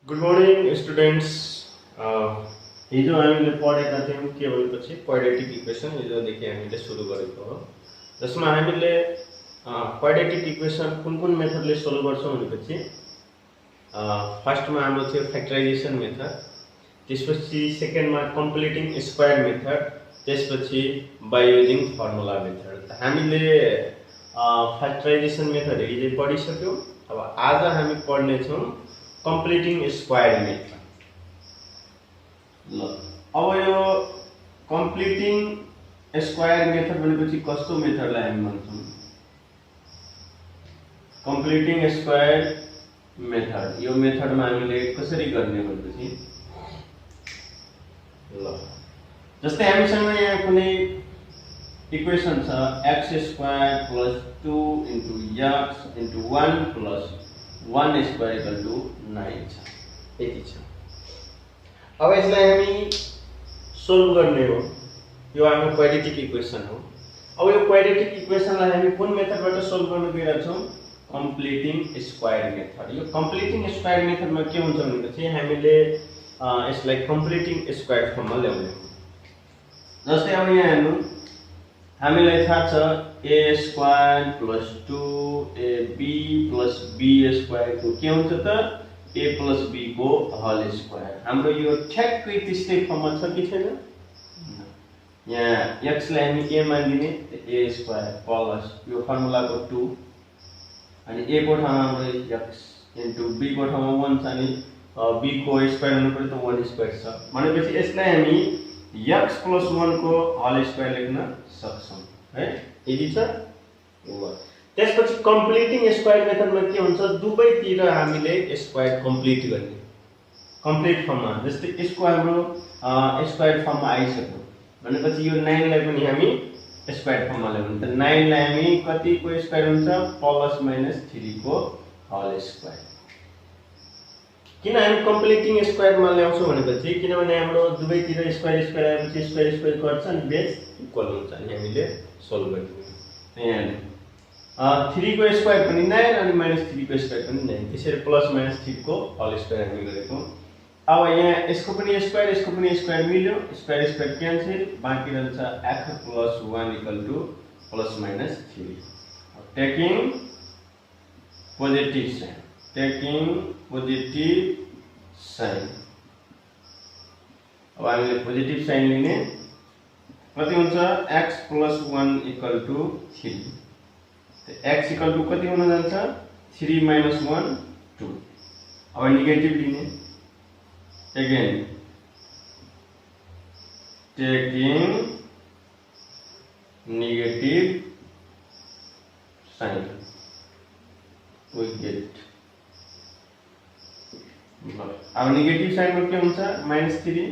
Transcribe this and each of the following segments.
Good morning students. हिजो हामीले पढेका थियौँ के भनेपछि क्वाड्रेटिक इक्वेसन हिजोदेखि हामीले सुरु गरेको हो, जसमा हामीले क्वाड्रेटिक इक्वेसन कुन मेथडले सोल्भ गर्छौँ भनेपछि फर्स्टमा हाम्रो थियो फ्याक्टराइजेसन मेथड, त्यसपछि सेकेन्डमा कम्प्लिटिङ स्क्वायर मेथड, त्यसपछि बाई युजिङ फर्मुला मेथड। हामीले फ्याक्टराइजेसन मेथड हिजो पढिसक्यौँ। अब आज हामी पढ्नेछौँ कम्प्लिटिङ स्क्वायर मेथड। ल अब यो कम्प्लिटिङ स्क्वायर मेथड भनेपछि कस्तो मेथडलाई हामी भन्छौँ? कम्प्लिटिङ स्क्वायर मेथड, यो मेथडमा हामीले कसरी गर्ने भनेपछि ल जस्तै हामीसँग यहाँ कुनै इक्वेसन छ x² + 2 * x * 1 + 1² = 9 छ, यति छ। अब यसलाई हामी सोल्भ गर्ने हो, यो हाम्रो क्वाड्रेटिक इक्वेसन हो। अब यो क्वाड्रेटिक इक्वेसनलाई हामी कुन मेथडबाट सोल्भ गर्न गइरहेछौँ? Completing square method. यो कम्प्लिटिङ स्क्वायर मेथडमा के हुन्छ भनेपछि हामीले यसलाई कम्प्लिटिङ स्क्वायर फर्ममा ल्याउने हो। जस्तै अब यहाँ हेर्नु, हामीलाई थाहा छ a² + 2ab + b² को के हुन्छ त? a + b को होल स्क्वायर। हाम्रो यो ठ्याक्कै त्यस्तै फर्ममा छ कि छैन? यहाँ x लाई हामी a मानिदिने, a² प्लस यो फर्मुलाको 2 अनि a को ठाउँमा हाम्रो x इन्टु b को ठाउँमा 1 छ अनि b को स्क्वायर हुनु पर्यो त 1² छ। भनेपछि यसलाई हामी x + 1 को होल स्क्वायर लेख्न सक्छौं है, यदि छ। त्यसपछि कम्प्लिटिङ स्क्वायर मेथडमा के हुन्छ? दुवैतिर हामीले स्क्वायर कम्प्लिट गर्ने, कम्प्लिट फर्ममा। जस्तै यसको हाम्रो स्क्वायर फर्ममा आइसक्यो भनेपछि यो 9 लाई पनि हामी स्क्वायर फर्ममा ल्याउनु। त 9 लाई हामी कतिको स्क्वायर हुन्छ? +- 3 को होल स्क्वायर। किन हामी कम्प्लिटिङ स्क्वायरमा ल्याउँछौँ भनेपछि किनभने हाम्रो दुवैतिर स्क्वायर स्क्वायर आएपछि स्क्वायर स्क्वायर गर्छ अनि बेस इक्वल हुन्छ अनि हामीले सोल्भ गर्छौँ। यहाँ 3 को स्क्वायर पनि 9 अनि -3 को स्क्वायर पनि 9, त्यसरी +- 3 को होल स्क्वायर हामी गरेको। अब यहाँ यसको पनि स्क्वायर मिल्यो, स्क्वायर स्क्वायर क्यान्सल, बाँकी रहन्छ x + 1 = +- 3। टेकिङ पोजिटिभ साइन, अब हामीले पोजिटिभ साइन लिने, कति हुन्छ? x + 1 = 3। x = कति हुन जान्छ? 3 - 1 2। अब नेगेटिभ लिने, again taking negative sign, we get अब नेगेटिभ साइनमा के हुन्छ? -3,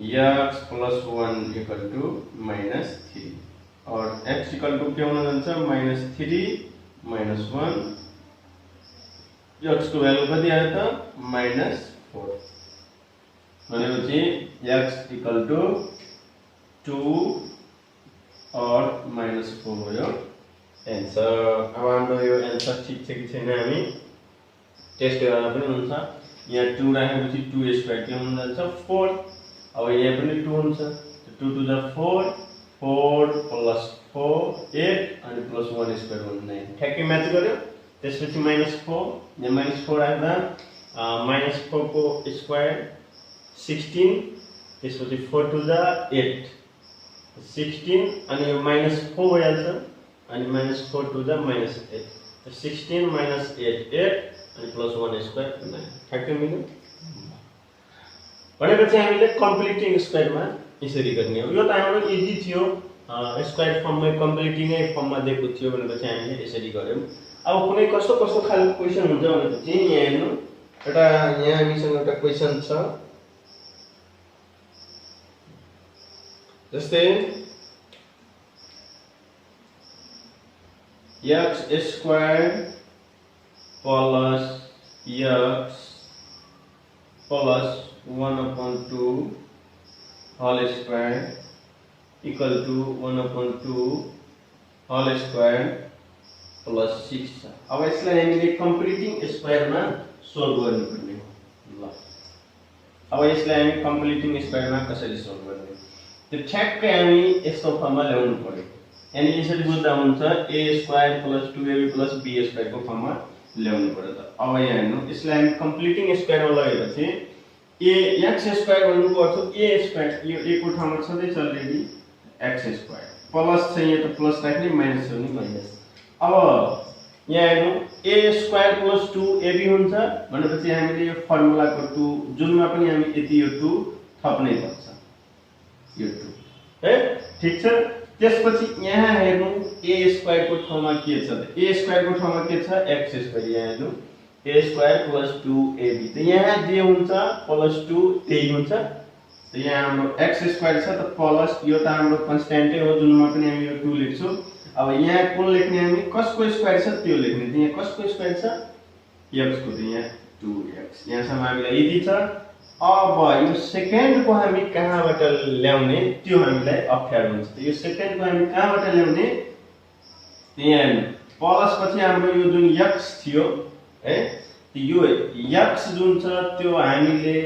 x + 1 = -3 और x = के हुन जान्छ? -3 - 1, x को भ्यालु कति आयो त? -4। भनेपछि x = 2 और -4 हो यो एन्सर। अब हाम्रो यो एन्सर ठीक छ कि छैन हामी टेस्ट गर्न पनि हुन्छ। यहाँ 2 राखेपछि 2² के हुन जान्छ? 4। अब यहाँ पनि 2 हुन्छ, 2 * 2 = 4, 4 + 4 8 अनि +1² 9, ठ्याक्कै म्याच गर्यो। त्यसपछि -4, यहाँ -4 राख्दा -4 को स्क्वायर 16, त्यसपछि 4 * 2 = 8 16 अनि यो -4 भइहाल्छ अनि -4 * 2 = -8, 16 - 8 8 अनि +1² 9, ठ्याक्कै मिल्यो। भनेपछि हामीले कम्प्लिटिङ स्क्वायरमा यसरी गर्ने हो। यो त हाम्रो इजी थियो, स्क्वायर फर्ममै कम्प्लिटिङै फर्ममा दिएको थियो भनेपछि हामीले यसरी गर्यौँ। अब कुनै कस्तो खालको क्वेसन हुन्छ भनेपछि यहाँ हेर्नु, एउटा यहाँ हामीसँग एउटा क्वेसन छ, जस्तै x² + x + 1/2 whole square = 1/2 whole square +6 छ। अब यसलाई हामीले कम्प्लिटिङ स्क्वायरमा सोल्भ गर्नुपर्ने हो। ल अब यसलाई हामी कम्प्लिटिङ स्क्वायरमा कसरी सल्भ गर्ने त्यो ठ्याक्कै हामी यस्तो फर्ममा ल्याउनु पर्यो यानी यसरी बुझ्दा हुन्छ a square plus 2ab plus b square को फर्ममा ल्याउनु पर्यो त अब यहाँ हेर्नु यसलाई हामी कम्प्लिटिङ स्क्वायरमा लगेपछि a x स्क्वायर भन्नुको अर्थ a स्क्वायर यो a को ठाउँमा छँदैछ अलरेडी x स्क्वायर प्लस चाहिँ यहाँ त प्लस राख्ने माइनस हो नि माइनस अब यहाँ हेर्नु a स्क्वायर प्लस 2ab हुन्छ भनेपछि हामीले यो फर्मुलाको 2 जुनमा पनि हामी यति यो 2 थप्नै पर्छ यो 2 है ठीक छ त्यसपछि यहाँ हेर्नु a स्क्वायर को ठाउँमा के छ त a स्क्वायर को ठाउँमा के छ x स्क्वायर यहाँ हेर्नु a स्क्वायर प्लस 2ab त यहाँ जे हुन्छ प्लस 2 त्यही हुन्छ त यहाँ हाम्रो x स्क्वायर छ त प्लस यो त हाम्रो कन्स्ट्यान्टै हो जुनमा पनि हामी यो 2 लेख्छौं अब यहाँ कुन लेख्ने हामी कसको स्क्वायर छ त्यो लेख्ने त यहाँ कसको स्क्वायर छ x को त यहाँ 2x यहाँसम्म हामीलाई यति छ अब यो सेकेन्ड को हामी कहाँबाट ल्याउने त्यो हामीलाई अप्ठ्यारो हुन्छ यो सेकेन्ड को हामी कहाँबाट ल्याउने यहाँ प्लस पछि हाम्रो यो जुन x थियो है यो x जुन छ त्यो हामीले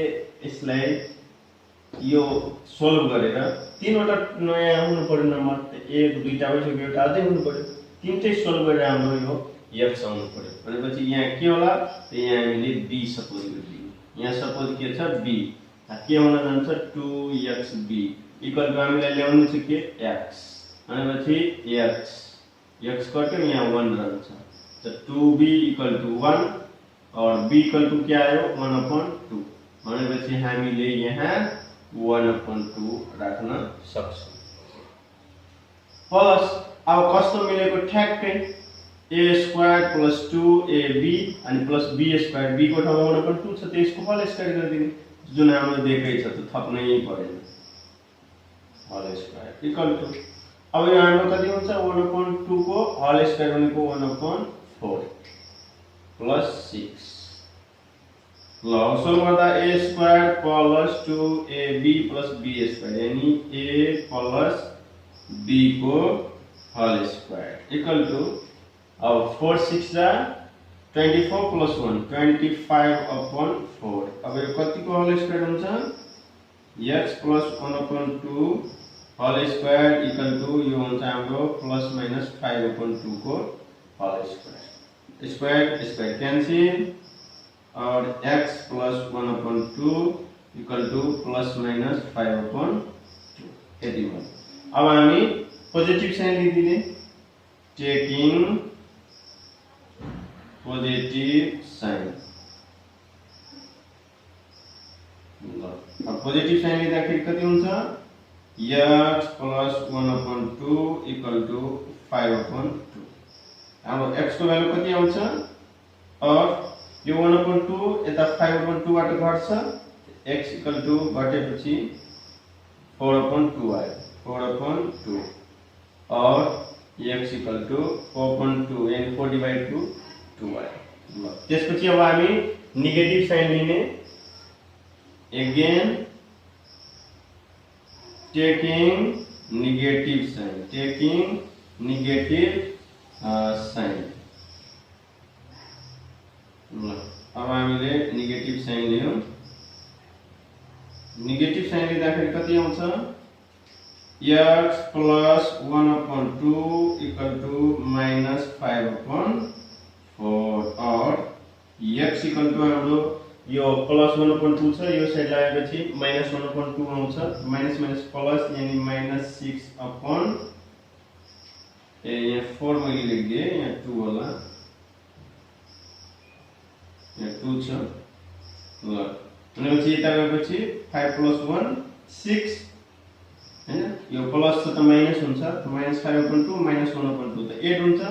यसलाई यो सोल्भ गरेर तीनवटा नयाँ हुनु पर्यो नम्बर एक दुईटा भइसक्यो एउटा अझै हुनु पर्यो तीनटै सोल्भ गरेर हाम्रो यो x आउनु पर्यो भनेपछि यहाँ के होला त यहाँ हामीले b सपोज गरिदियौ यहाँ सपोज के छ b के हुन जान्छ 2xb इक्वल टु हामीलाई ल्याउनु छ के x भनेपछि x कट्यो यहाँ 1 रहन्छ त 2b इक्वल टु 1 और b इक्वल टु के आयो 1/2 भनेपछि हामीले यहाँ 1/2 राख्न सक्छौं प्लस अब कस्तो मिलेको ठ्याक्कै a स्क्वायर प्लस 2ab अनि प्लस b स्क्वायर b को ठाउँमा 1/2 छ त्यसको होल स्क्वायर गरिदिने जुन हाम्रो दिएकै छ त थप्नै परेन होल स्क्वायर इक्वल टु अब यो हाम्रो कति हुन्छ 1/2 को होल स्क्वायर भनेको 1/4 प्लस 6 ल सोल्भ गर्दा a square plus 2ab plus b square यानी a प्लस b को होल स्क्वायर इक्वल टु अब 4 6 जा 24 प्लस 1 25/4 अब यो कति को होल स्क्वायर हुन्छ x plus 1/2 whole square equal to यो हुन्छ हाम्रो प्लस माइनस 5/2 को होल स्क्वायर स्क्वायर कैंसिल और x plus 1/2 equal to plus minus 5/2 यति भयो अब हामी पोजिटिभ साइन लिदिने टेकिङ पोजिटिभ साइन ल अब पोजिटिभ साइन लिँदाखेरि कति हुन्छ x प्लस 1/2 इक्वल टु 5/2 हाम्रो x को भ्यालु कति आउँछ और यो 1/2 यता 5/2 बाट घट्छ x इक्वल टु घटेपछि 4/2 आयो 4/2 और x इक्वल टु 4/2 यानी 4/2 2 आयो ल त्यसपछि अब हामी नेगेटिभ साइन लिने अगेन टेकिङ नेगेटिभ साइन अब हामीले नेगेटिभ साइन लियौं नेगेटिभ साइन लिँदाखेरि कति आउँछ x plus 1/2 equal to minus 5/4 और x इक्वल टु हाम्रो यो प्लस 1/2 छ यो साइड लगाएपछि माइनस 1/2 आउँछ माइनस माइनस प्लस यानी माइनस 6/, यहाँ 4 मैले लेखिदिए यहाँ 2 होला यहाँ 2 छ ल भनेपछि यता गएपछि 5 प्लस 1 6 हैन यो प्लस छ त माइनस हुन्छ त माइनस 5/2 माइनस 1/2 त 8 हुन्छ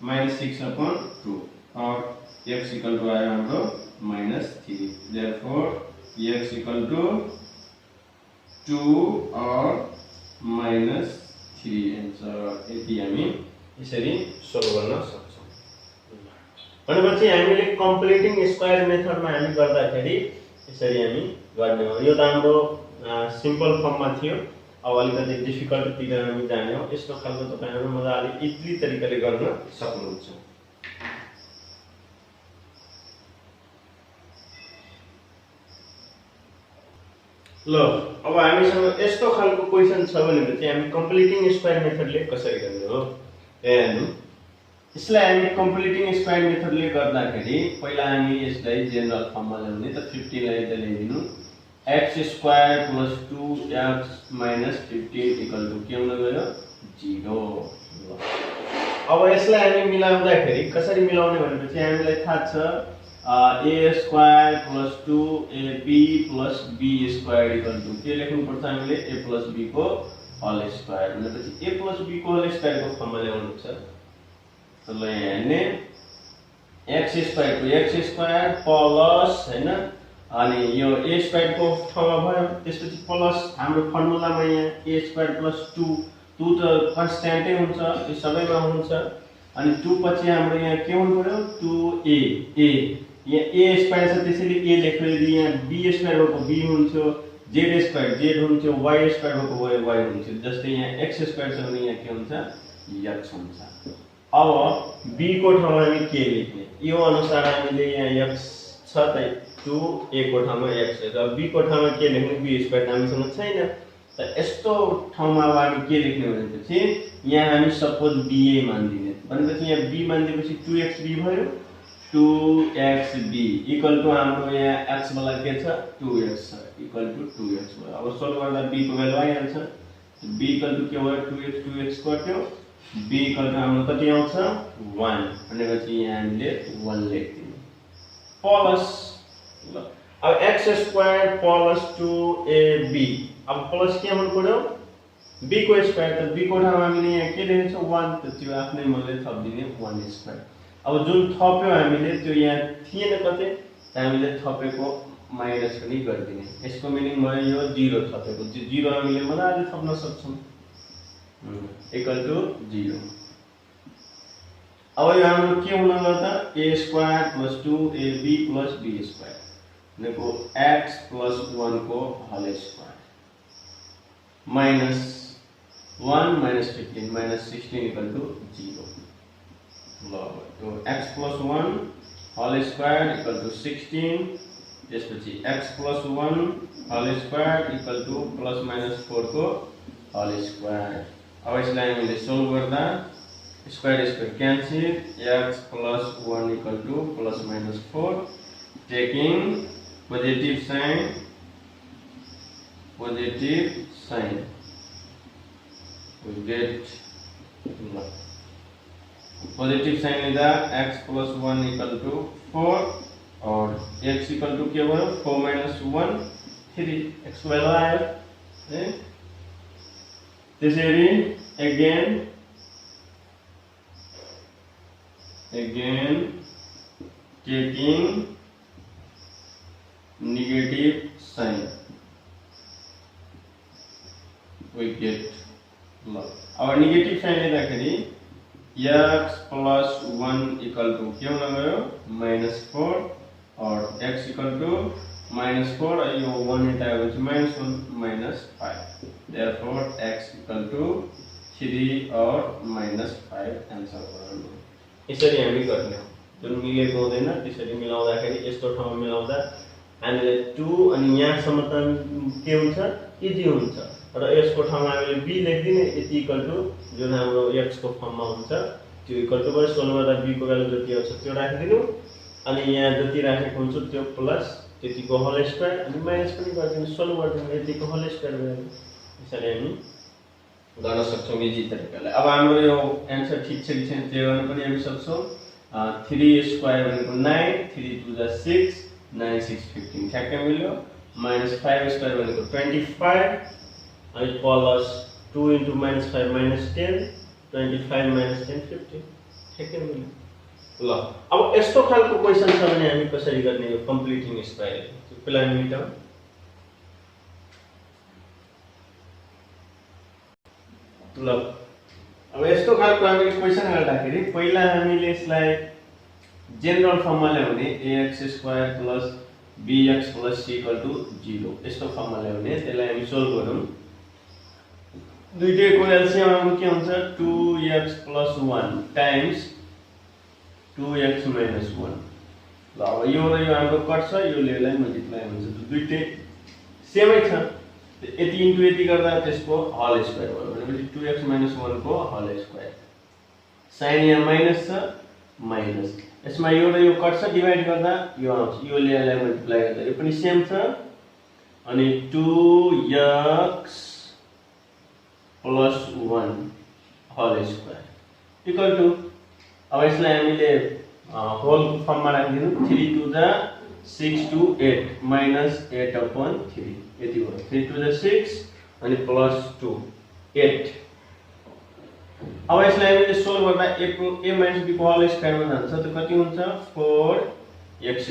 माइनस 6/2 और x इक्वल टु आयो हाम्रो minus 3 therefore x equal to 2 और माइनस 3 आन्सर यति हामी यसरी सोल्भ गर्न सक्छौं भनेपछि हामीले कम्प्लिटिङ स्क्वायर मेथडमा हामी गर्दाखेरि यसरी हामी गर्ने हो यो त हाम्रो सिम्पल फर्ममा थियो अब अलिकति डिफिकल्टतिर हामी जाने हो यस्तो खालको तपाईहरु मजाले इजिली तरिकाले गर्न सक्नुहुन्छ ल अब हामीसँग यस्तो खालको क्वेशन छ भने चाहिँ हामी कम्प्लिटिङ स्क्वायर मेथडले कसरी गर्ने हो हेर्नु। यसलाई हामी कम्प्लिटिङ स्क्वायर मेथडले गर्दाखेरि पहिला हामी यसलाई जेनरल फर्ममा ल्याउने त 15 लाई त ल्याइदिनु x square plus 2x minus 15 equal to के हुन गयो 0। अब यसलाई हामी मिलाउँदाखेरि कसरी मिलाउने भनेपछि हामीलाई थाहा छ a square plus 2ab plus b square equal to के लेख्नु पर्छ हामीले a प्लस b को होल स्क्वायर भनेपछि a प्लस b को होल स्क्वायर को फर्ममा ल्याउनु छ। त ल यहाँ हेर्ने x स्क्वायर प्लस हैन अनि यो a स्क्वायर को ठाउँमा भयो त्यसपछि प्लस हाम्रो फर्मुलामा यहाँ a स्क्वायर प्लस 2 त कन्स्ट्यान्टै हुन्छ यो सबैमा हुन्छ अनि 2 पछि हाम्रो यहाँ के हुनु पर्यो 2a यहाँ a स्क्वायर छ त्यसैले a लेख्दै यहाँ b स्क्वायर को b हुन्थ्यो z स्क्वायर z हुन्थ्यो y स्क्वायर को y हुन्थ्यो जस्तै यहाँ x स्क्वायर छ भने यहाँ के हुन्छ x हुन्छ। अब b को ठाउँमा हामी के लेख्ने यो अनुसार हामीले यहाँ x छ त 2a को ठाउँमा x र b को ठाउँमा के लेख्ने b स्क्वायर हामीसँग छैन त यस्तो ठाउँमा अब हामी के लेख्ने भनेपछि यहाँ हामी सपोज ba मान्दिने भनेपछि यहाँ b मान्दिएपछि 2xb भयो 2xb इक्वल टु हाम्रो यहाँ x वाला के छ 2x छ इक्वल टु 2x भयो। अब सोल्भ गर्दा b को भ्यालु आइहाल्छ b इक्वल टु के भयो 2x कट्यो b इक्वल टु हाम्रो कति आउँछ 1 भनेपछि यहाँ हामीले 1 लेख्दिनु प्लस ल अब x स्क्वायर प्लस 2ab अब प्लस के हुनु पर्यो b को स्क्वायर त b को ठाउँमा हामीले यहाँ के लेखेछ 1 त त्यो आफ्नै मनले थपिदिने 1 स्क्वायर। अब जुन थप्यो हामीले त्यो यहाँ थिएन कतै त हामीले थपेको माइनस पनि गरिदिने यसको मिनिङ भयो यो 0 थपेको 0 हामीले मजाले थप्न सक्छौं इक्वल टु 0। अब यो हाम्रो के हुन गयो त a square plus 2ab plus b square भनेको x प्लस 1 को whole square minus 1 minus 15 minus 16 equal to 0। ल तो x plus 1 whole square equal to 16 त्यसपछि x plus 1 whole square equal to plus minus 4 को होल स्क्वायर। अब यसलाई हामीले solve गर्दा square square cancel x plus 1 equal to plus minus 4 taking positive sign we get positive sign लिँदा x plus 1 equal to 4 और x equal to क्या भयो 4 minus 1 3 x value आयो है त्यसरी again taking negative sign we get our negative sign लेदाखेरि x plus 1 equal to क्या हुन गयो -4 और x equal to -4 और यो 1 यता आएपछि -1 -5 therefore x equal to 3 और -5 आन्सर गरौँ। यसरी हामी गर्ने हो जुन मिलेको हुँदैन त्यसरी मिलाउँदाखेरि यस्तो ठाउँमा मिलाउँदा हामीले 2 अनि यहाँसम्म त के हुन्छ इजी हुन्छ र यसको ठाउँमा हामीले b लेख्दिने यति इक्वल टु जुन हाम्रो x को फर्ममा हुन्छ त्यो इक्वल टु भयो सोल्भ गर्दा b को भ्यालु जति आउँछ त्यो राखिदिनु अनि यहाँ जति राखेको हुन्छ त्यो प्लस त्यतिको होल स्क्वायर अनि माइनस पनि गरिदिनु सोल्भ गरिदिनु यतिको होल स्क्वायर भयो। यसरी हामी गर्न सक्छौं इजी तरिकाले। अब हाम्रो यो आन्सर ठीक छ कि छैन त्यो गर्न पनि हामी सक्छौं 3 स्क्वायर भनेको 9 3 2 जा 6 9 6 15 ठ्याक्कै मिल्यो -5 स्क्वायर भनेको 25 अनि प्लस 2 into -5 -10 25 -10 50 ठ्याक्कै मिल्यो। ल अब यस्तो खालको क्वेशन छ भने हामी कसरी गर्ने यो कम्प्लिटिङ स्क्वायर त्यो प्लान मिटाउ ल अब यस्तो खालको हामीले क्वेशन गर्दाखेरि पहिला हामीले यसलाई जेनरल फर्ममा ल्याउने ax² plus bx plus c equal to 0 यस्तो फर्ममा ल्याउने त्यसलाई हामी सोल्भ गरौँ। दुईटैको एलसीएम के हुन्छ 2x plus 1 times 2x minus 1 ल अब यो र यो हाम्रो कट्छ यो लेलाई मल्टिप्लाई हुन्छ दुईटै सेमै छ यति इन्टु यति गर्दा त्यसको होल स्क्वायर भयो भनेपछि 2x - 1 को होल स्क्वायर साइन यहाँ माइनस छ माइनस यसमा यो र यो कट्छ डिवाइड गर्दा यो आउँछ यो यसलाई मल्टिप्लाई गर्दा यो पनि सेम छ अनि 2x + 1 whole square equal to अब यसलाई हामीले होल फर्ममा राखिदिनु 3 2 जा 6 to 8 minus 8/3 यति भयो 3 to the 6 अनि प्लस 2 8 अब यसलाई हामीले सोल्भ गर्दा a minus b को होल स्क्वायर मा जान्छ त कति हुन्छ 4x²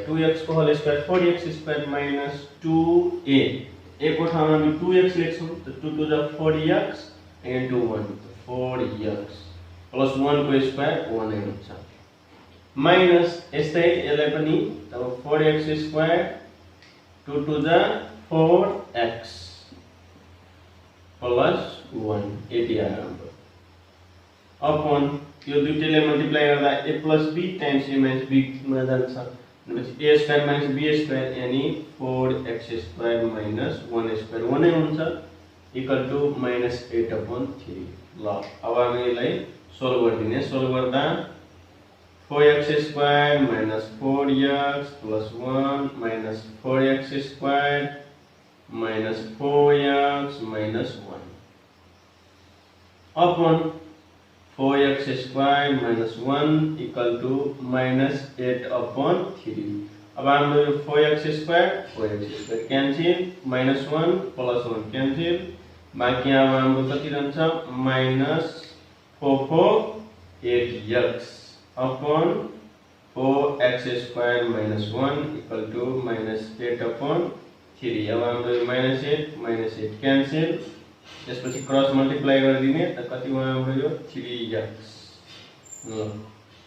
2x को whole square 4x² minus 2a a को ठाउँमा हामी 2x लेख्छौं त 2 to the 4x into 1 4x plus 1 को स्क्वायर 1 नै हुन्छ माइनस यस्तै यसलाई पनि अब 4x² 2 to the 4x plus 1 यति आयो हाम्रो अपन यो दुईटैले मल्टिप्लाई गर्दा a plus b times a minus b मा जान्छ भनेपछि a² minus b² यानी 4x² minus 1² 1 नै हुन्छ इक्वल टु -8/3 ल अब हामी यसलाई सोल्भ गर्दिने सोल्भ गर्दा 4x² minus 4x plus 1 minus 4x² minus 4x minus 1 upon 4x² minus 1 equal to -8/3 अब हाम्रो यो 4x² cancel minus 1 plus 1 cancel बाकी अब हाम्रो कति रहन्छ -8x upon 4x² minus 1 equal to -8/3 अब हाम्रो -8 cancel त्यसपछि क्रस मल्टिप्लाई गरिदिने त कति भयो हाम्रो यो 3x ल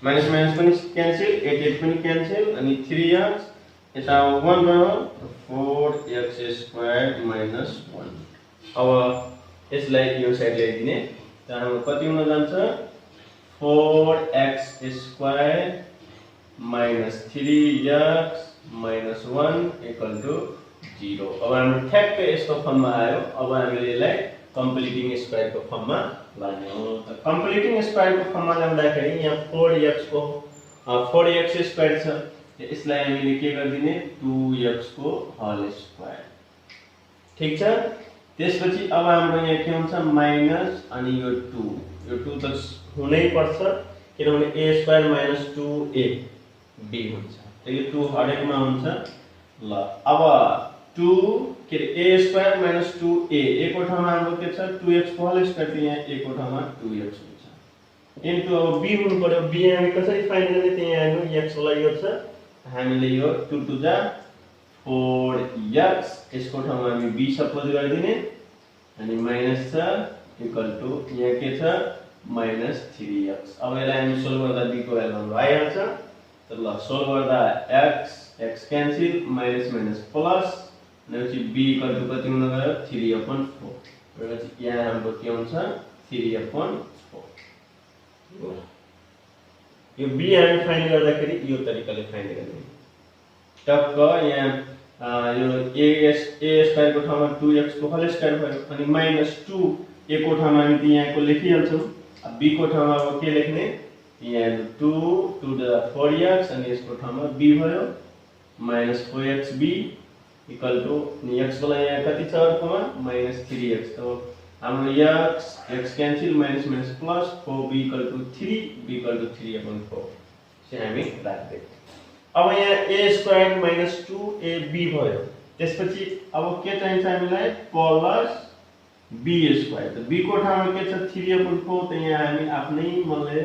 माइनस माइनस पनि क्यान्सल 8 पनि क्यान्सल अनि 3x यता 1 भयो 4x² minus 1 अब यसलाई यो साइड ल्याइदिने त हाम्रो कति हुन जान्छ 4x² minus 3x minus 1 equal to 0 अब हाम्रो ठ्याक्कै यस्तो फर्ममा आयो अब हामीले यसलाई कम्प्लिटिङ स्क्वायर को फर्ममा लाने हो त कम्प्लिटिङ स्क्वायर को फर्ममा ल्याउँदाखेरि यहाँ 4x को 4x² छ यसलाई हामीले के गर्दिने 2x को होल स्क्वायर ठीक छ त्यसपछि अब हाम्रो यहाँ के हुन्छ माइनस अनि यो 2 त हुनै पर्छ किनभने a² minus 2a b हुन्छ त यो 2 हरेकमा हुन्छ ल अब 2 के a² minus 2a a को ठाउँमा हाम्रो के छ 2x को होल स्क्वायर त यहाँ a को ठाउँमा 2x हुन्छ इन्टु अब b हुनु पर्यो b हामी कसरी फाइन्ड गर्ने त यहाँ हेर्नु x को लागि यो छ हामीले यो 2 to the 4x यसको ठाउँमा हामी b सपोज गरिदिने अनि माइनस छ इक्वल टु यहाँ के छ -3x अब यसलाई हामी सोल्भ गर्दा b को भ्यालु हाम्रो आइहाल्छ त ल सोल्भ गर्दा x cancel minus minus plus भनेपछि b इक्वल टु कति हुन गयो 3/4 भनेपछि यहाँ हाम्रो के हुन्छ 3/4 यो b हामी फाइन्ड गर्दाखेरि यो तरिकाले फाइन्ड गर्ने टक्क यहाँ यो a² को ठाउँमा 2x को होल स्क्वायर भयो अनि -2 a को ठाउँमा हामी त यहाँको लेखिहाल्छौं अब b को ठाउँमा अब के लेख्ने यहाँ 2 to the 4x अनि यसको ठाउँमा b भयो -4xb इक्वल टु x को लागि यहाँ कति छ अर्कोमा -3x तो हाम्रो x cancel minus minus plus 4b equal to 3 b equal to 3/4 चाहिँ हामी राख्दै अब यहाँ a² minus 2ab भयो त्यसपछि अब के चाहिन्छ हामीलाई प्लस b² त b को ठाउँमा के छ 3/4 त यहाँ हामी आफ्नै मनले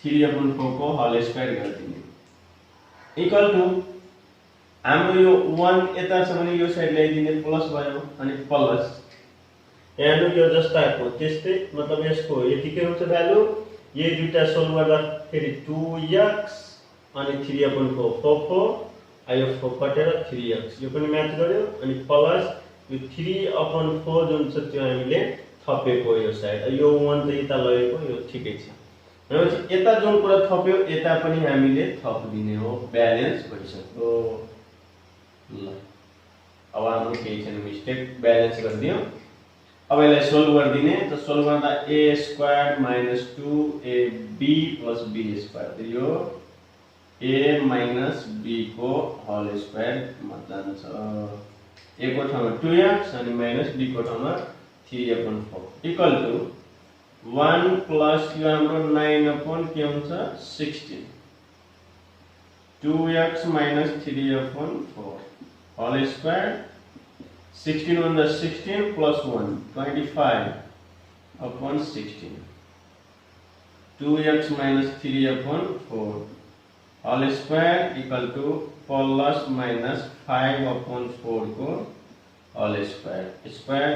3/4 को होल स्क्वायर गरिदिने इक्वल टु हाम्रो यो 1 यता छ भने यो साइड ल्याइदिने प्लस भयो अनि प्लस यहाँ यो जस्ताको त्यस्तै मतलब यसको यतिकै हुन्छ भ्यालु यो दुईटा सोल्भ गर्दा फेरि 2x अनि 3/4 4 आयो 4 कटेर 3x यो पनि म्याच गर्यो अनि प्लस यो 3/4 जुन छ त्यो हामीले थपेको यो साइड यो 1 त यता लगेको यो ठिकै छ भनेपछि यता जुन कुरा थप्यो यता पनि हामीले थपिदिने हो ब्यालेन्स भइसक्यो ल अब हाम्रो केही छैन मिस्टेक ब्यालेन्स गरिदियो अब यसलाई सोल्भ गरिदिने त सोल्भ गर्दा a square minus 2ab plus b square त यो a माइनस b को होल स्क्वायर मा जान्छ a को ठाउँमा 2x अनि माइनस b को ठाउँमा 3/4 इक्वल टु 1 प्लस यो हाम्रो 9/, के हुन्छ 16 2x minus 3/4 whole square 16 on the 16 plus 1 25/16 2x minus 3/4 whole square equal to plus minus 5/4 को whole square square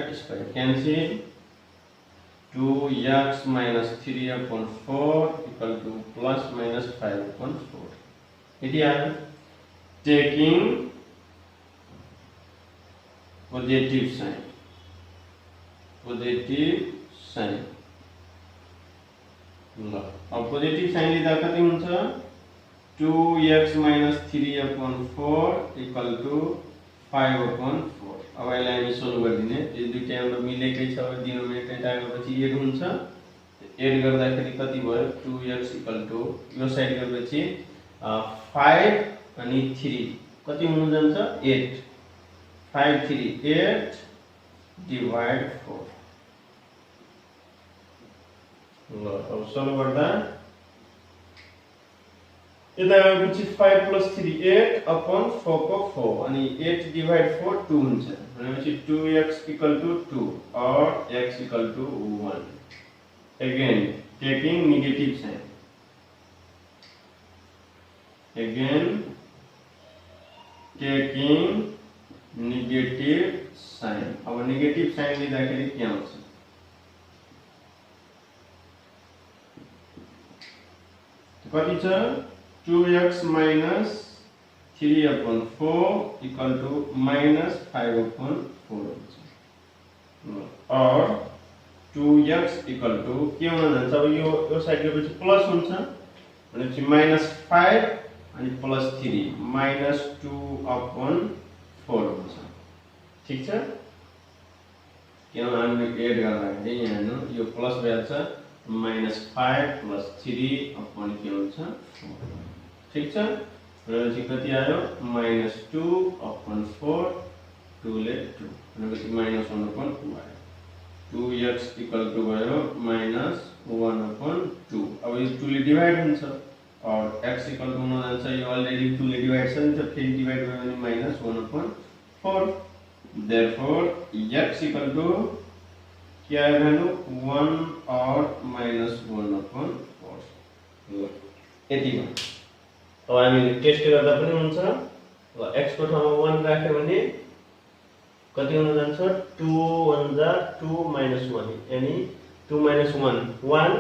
cancel 2x minus 3/4 equal to plus minus 5/4 taking positive sign ल अब positive sign लिँदा कति हुन्छ 2x minus 3/4 equal to 5/4 अब यसलाई हामी solve गरिदिने यो दुईटा हाम्रो मिलेकै छ अब डिनोमिनेटर आएपछि एड हुन्छ एड गर्दाखेरि कति भयो 2x equal to यो साइड गरेपछि 5 अनि 3 कति हुन जान्छ 8 5 3 8 डिवाइड 4 ल अब सोल्भ गर्दा यता गएपछि 5 plus 3 8/4 को 4 अनि 8 डिवाइड 4 2 हुन्छ भनेपछि 2x equal to 2 or x equal to 1 again taking negative sign again taking negative sign अब negative sign लिँदाखेरि के आउँछ कति छ 2x minus 3/4 equal to minus 5/4 और 2x equal to के हुन जान्छ अब यो साइड गएपछि प्लस हुन्छ भनेपछि minus 5 अनि प्लस 3 minus 2/4 हुन्छ ठीक छ किन हामीले एड गर्दाखेरि यहाँ हेर्नु यो प्लस भइहाल्छ minus 5 plus 3/4 के हुन्छ ठीक छ भनेपछि कति आयो minus 2/4 2 ले 2 भनेपछि minus 1/2 आयो 2x equal to भयो minus 1/2 अब यो 2 ले डिवाइड हुन्छ और x equal to हुन जान्छ यो अलरेडी 2 ले डिवाइड छ नि त फेरि डिवाइड भयो भने minus 1/4 therefore x equal to क्या है वैल्यू 1 और minus 1/4 यति भयो अब हामीले टेस्ट गर्दा पनि हुन्छ ल x को ठाउँमा 1 राख्यो भने कति हुन जान्छ 2 1 जा 2 minus 1 यानी 2 minus 1 1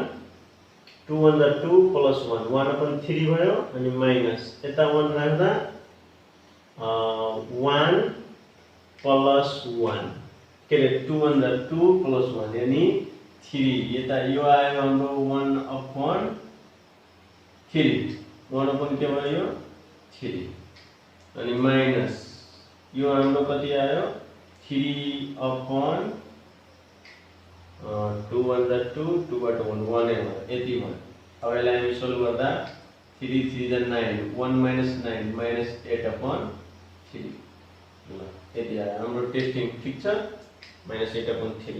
2 1 जा 2 plus 1 1/3 भयो अनि माइनस यता 1 राख्दा 1 plus 1 के रे 2 1 जा 2 plus 1 यानी 3 यता यो आयो हाम्रो 1/3 1/3 के भयो 3 अनि माइनस यो हाम्रो कति आयो 3/2 1 जा 2 2 बाट 1 1 यति भयो अब यसलाई हामी सोल्भ गर्दा 3 3 जा 9 1 minus 9 minus 8/3 ल यति आयो हाम्रो टेस्टिङ ठीक छ minus 8/3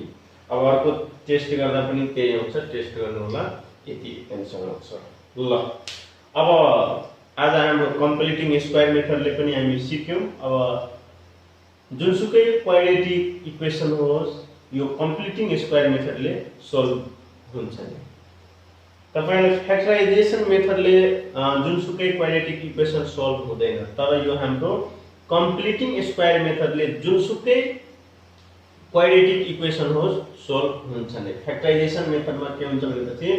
अब अर्को टेस्ट गर्दा पनि त्यही आउँछ टेस्ट गर्नु होला यति एन्सर आउँछ ल अब आज हाम्रो कम्प्लिटिङ स्क्वायर मेथडले पनि हामी सिक्यौं अब जुनसुकै क्वाड्रेटिक इक्वेसन होस् यो कम्प्लिटिङ स्क्वायर मेथडले सोल्भ हुन्छ नि तपाईले फ्याक्टराइजेसन मेथडले जुनसुकै क्वाड्रेटिक इक्वेसन सोल्भ हुँदैन तर यो हाम्रो कम्प्लिटिङ स्क्वायर मेथडले जुनसुकै क्वाड्रेटिक इक्वेसन होस् सोल्भ हुन्छ नि फ्याक्टराइजेसन मेथडमा के हुन्छ भनेपछि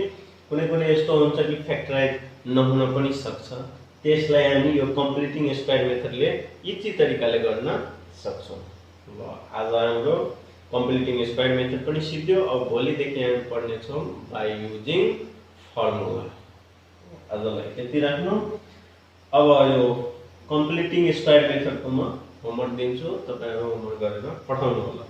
कुनै कुनै यस्तो हुन्छ कि फ्याक्टराइज नहुन पनि सक्छ त्यसलाई हामी यो कम्प्लिटिङ स्क्वायर मेथडले इजी तरिकाले गर्न सक्छौं ल आज हाम्रो कम्प्लिटिङ स्क्वायर मेथड पनि सिक्यो अब भोलिदेखि हामी पढ्ने छौं बाइ युजिङ फर्मुला आजलाई यति राख्नु अब यो कम्प्लिटिङ स्क्वायर मेथडको म होमवर्क दिन्छु, तपाईहरु होमवर्क गरेर पठाउनु होला।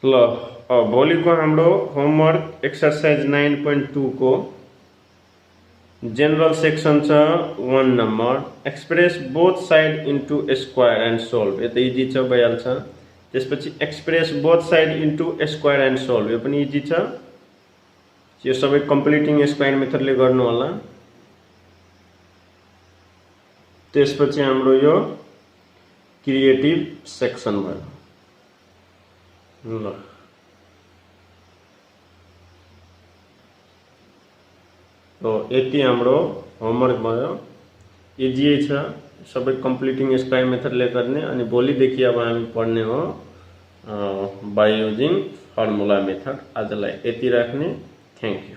ल भोलिको हाम्रो होमवर्क एक्सरसाइज 9.2 को जनरल सेक्शन छ 1 number express both side into square and solve. यो त इजी छ, भइहाल्छ। त्यसपछि express both side into square and solve, यो पनि इजी छ। यो सबै कम्प्लिटिङ स्क्वायर मेथडले गर्नु होला। त्यसपछि हाम्रो यो क्रिएटिभ सेक्सन भयो। ल तो यति हाम्रो होमवर्क भयो। इजी छ, सबै कम्प्लिटिङ स्क्वायर मेथडले गर्ने। अनि भोलिदेखि अब हामी पढ्ने हो बाई युजिङ फर्मुला मेथड। आजलाई यति राख्ने। Thank you.